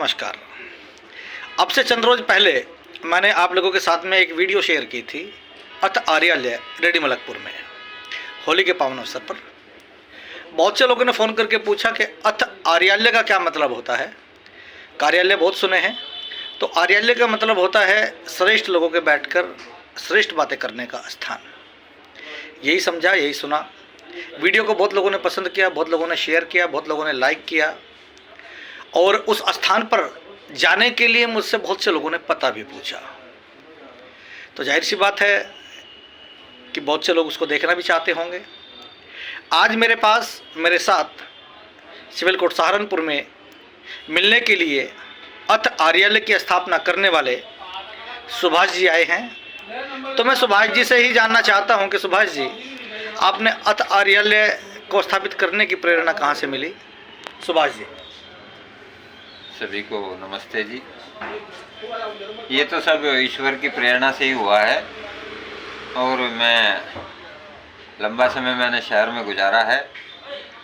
नमस्कार। अब से चंद रोज़ पहले मैंने आप लोगों के साथ में एक वीडियो शेयर की थी अथ आर्यालय रेडी मलकपुर में होली के पावन अवसर पर। बहुत से लोगों ने फ़ोन करके पूछा कि अथ आर्यालय का क्या मतलब होता है। कार्यालय बहुत सुने हैं, तो आर्यालय का मतलब होता है श्रेष्ठ लोगों के बैठकर श्रेष्ठ बातें करने का स्थान। यही समझा, यही सुना। वीडियो को बहुत लोगों ने पसंद किया, बहुत लोगों ने शेयर किया, बहुत लोगों ने लाइक किया और उस स्थान पर जाने के लिए मुझसे बहुत से लोगों ने पता भी पूछा। तो जाहिर सी बात है कि बहुत से लोग उसको देखना भी चाहते होंगे। आज मेरे साथ सिविल कोर्ट सहारनपुर में मिलने के लिए अथ आर्यालय की स्थापना करने वाले सुभाष जी आए हैं। तो मैं सुभाष जी से ही जानना चाहता हूं कि सुभाष जी, आपने अथ आर्यालय को स्थापित करने की प्रेरणा कहां से मिली? सुभाष जी। सभी को नमस्ते जी। ये तो सब ईश्वर की प्रेरणा से ही हुआ है और मैं लंबा समय मैंने शहर में गुजारा है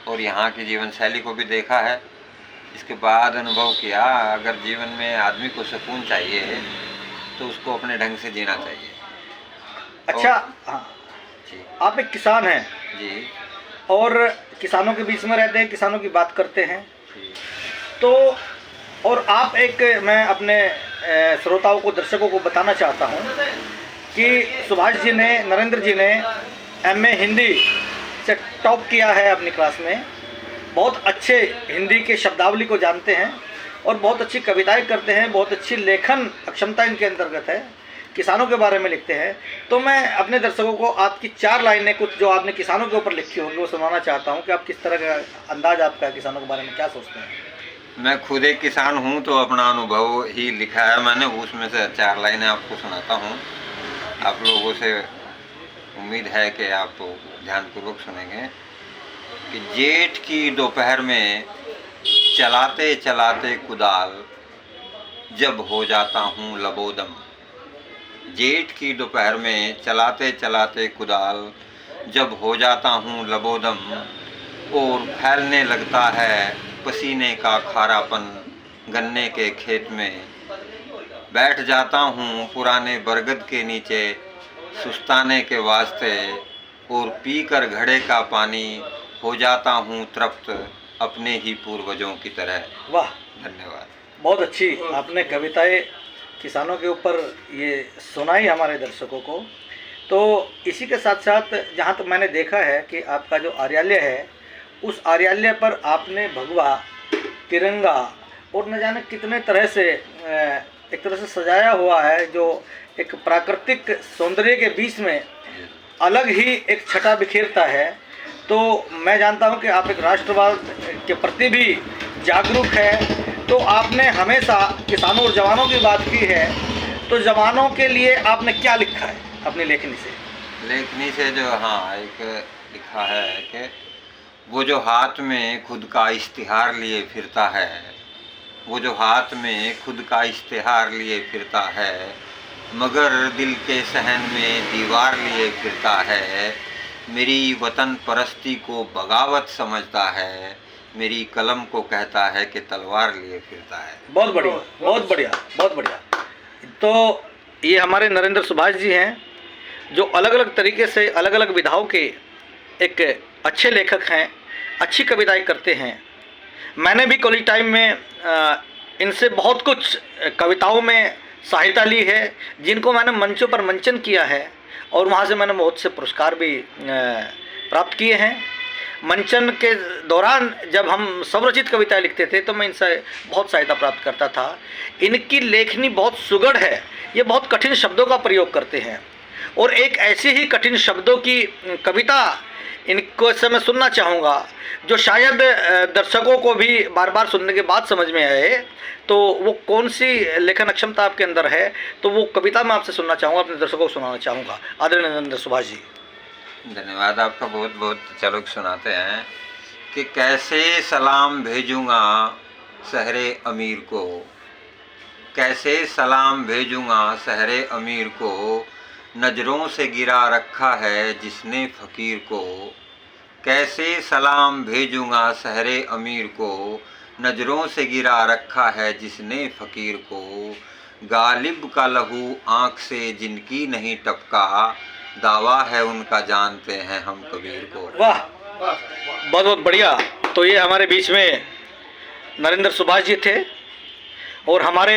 और यहाँ की जीवन शैली को भी देखा है। इसके बाद अनुभव किया, अगर जीवन में आदमी को सुकून चाहिए तो उसको अपने ढंग से जीना चाहिए। अच्छा, हाँ जी, आप एक किसान हैं जी, और किसानों के बीच में रहते हैं, किसानों की बात करते हैं। जी। तो और आप एक, मैं अपने श्रोताओं को, दर्शकों को बताना चाहता हूं कि सुभाष जी ने, नरेंद्र जी ने एमए हिंदी से टॉप किया है अपनी क्लास में। बहुत अच्छे हिंदी के शब्दावली को जानते हैं और बहुत अच्छी कविताएं करते हैं, बहुत अच्छी लेखन अक्षमता इनके अंतर्गत है, किसानों के बारे में लिखते हैं। तो मैं अपने दर्शकों को आपकी 4 लाइनें, कुछ जो आपने किसानों के ऊपर लिखी होंगी, वो सुनाना चाहता हूँ कि आप किस तरह का अंदाज आपका है, किसानों के बारे में क्या सोचते हैं। मैं खुद एक किसान हूँ तो अपना अनुभव ही लिखा है मैंने, उसमें से 4 लाइनें आपको सुनाता हूँ। आप लोगों से उम्मीद है कि आप ध्यानपूर्वक सुनेंगे। कि जेठ की दोपहर में चलाते चलाते कुदाल, जब हो जाता हूँ लबोदम। जेठ की दोपहर में चलाते चलाते कुदाल, जब हो जाता हूँ लबोदम, और फैलने लगता है पसीने का खारापन गन्ने के खेत में। बैठ जाता हूँ पुराने बरगद के नीचे सुस्ताने के वास्ते, और पीकर घड़े का पानी हो जाता हूँ तृप्त अपने ही पूर्वजों की तरह। वाह, धन्यवाद। बहुत अच्छी आपने कविताएं किसानों के ऊपर ये सुनाई हमारे दर्शकों को। तो इसी के साथ साथ जहाँ तक मैंने देखा है कि आपका जो आर्यालय है, उस आर्यालय पर आपने भगवा, तिरंगा और न जाने कितने तरह से एक तरह से सजाया हुआ है, जो एक प्राकृतिक सौंदर्य के बीच में अलग ही एक छटा बिखेरता है। तो मैं जानता हूं कि आप एक राष्ट्रवाद के प्रति भी जागरूक है। तो आपने हमेशा किसानों और जवानों की बात की है, तो जवानों के लिए आपने क्या लिखा है अपनी लेखनी से? लेखनी से जो, हाँ, एक लिखा है कि वो जो हाथ में खुद का इश्तिहार लिए फिरता है, वो जो हाथ में खुद का इश्तिहार लिए फिरता है, मगर दिल के सहन में दीवार लिए फिरता है। मेरी वतन परस्ती को बगावत समझता है, मेरी कलम को कहता है कि तलवार लिए फिरता है। बहुत बढ़िया, बहुत बढ़िया, बहुत बढ़िया। तो ये हमारे नरेंद्र सुभाष जी हैं, जो अलग अलग तरीके से, अलग अलग विधाओं के एक अच्छे लेखक हैं, अच्छी कविताएं करते हैं। मैंने भी कॉलेज टाइम में इनसे बहुत कुछ कविताओं में सहायता ली है, जिनको मैंने मंचों पर मंचन किया है और वहाँ से मैंने बहुत से पुरस्कार भी प्राप्त किए हैं। मंचन के दौरान जब हम स्वरचित कविताएं लिखते थे तो मैं इनसे बहुत सहायता प्राप्त करता था। इनकी लेखनी बहुत सुगढ़ है, ये बहुत कठिन शब्दों का प्रयोग करते हैं और एक ऐसी ही कठिन शब्दों की कविता इनको से मैं सुनना चाहूँगा, जो शायद दर्शकों को भी बार बार सुनने के बाद समझ में आए। तो वो कौन सी लेखन अक्षमता आपके अंदर है, तो वो कविता मैं आपसे सुनना चाहूँगा, अपने दर्शकों को सुनाना चाहूँगा। आदरणीय नरेंद्र सुभाष जी। धन्यवाद आपका बहुत बहुत। चलो सुनाते हैं कि कैसे सलाम भेजूँगा शहरे अमीर को, कैसे सलाम भेजूँगा शहरे अमीर को, नज़रों से गिरा रखा है जिसने फ़कीर को। कैसे सलाम भेजूँगा शहरे अमीर को, नजरों से गिरा रखा है जिसने फकीर को, गालिब का लहू आंख से जिनकी नहीं टपका, दावा है उनका जानते हैं हम कबीर को। वाह, बहुत बहुत बढ़िया। तो ये हमारे बीच में नरेंद्र सुभाष जी थे और हमारे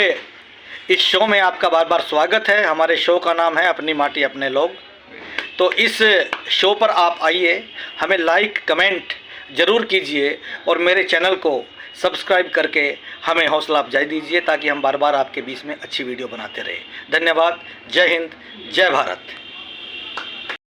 इस शो में आपका बार बार स्वागत है। हमारे शो का नाम है अपनी माटी अपने लोग। तो इस शो पर आप आइए, हमें लाइक कमेंट ज़रूर कीजिए और मेरे चैनल को सब्सक्राइब करके हमें हौसला अफजाई दीजिए ताकि हम बार बार आपके बीच में अच्छी वीडियो बनाते रहे। धन्यवाद। जय हिंद, जय भारत।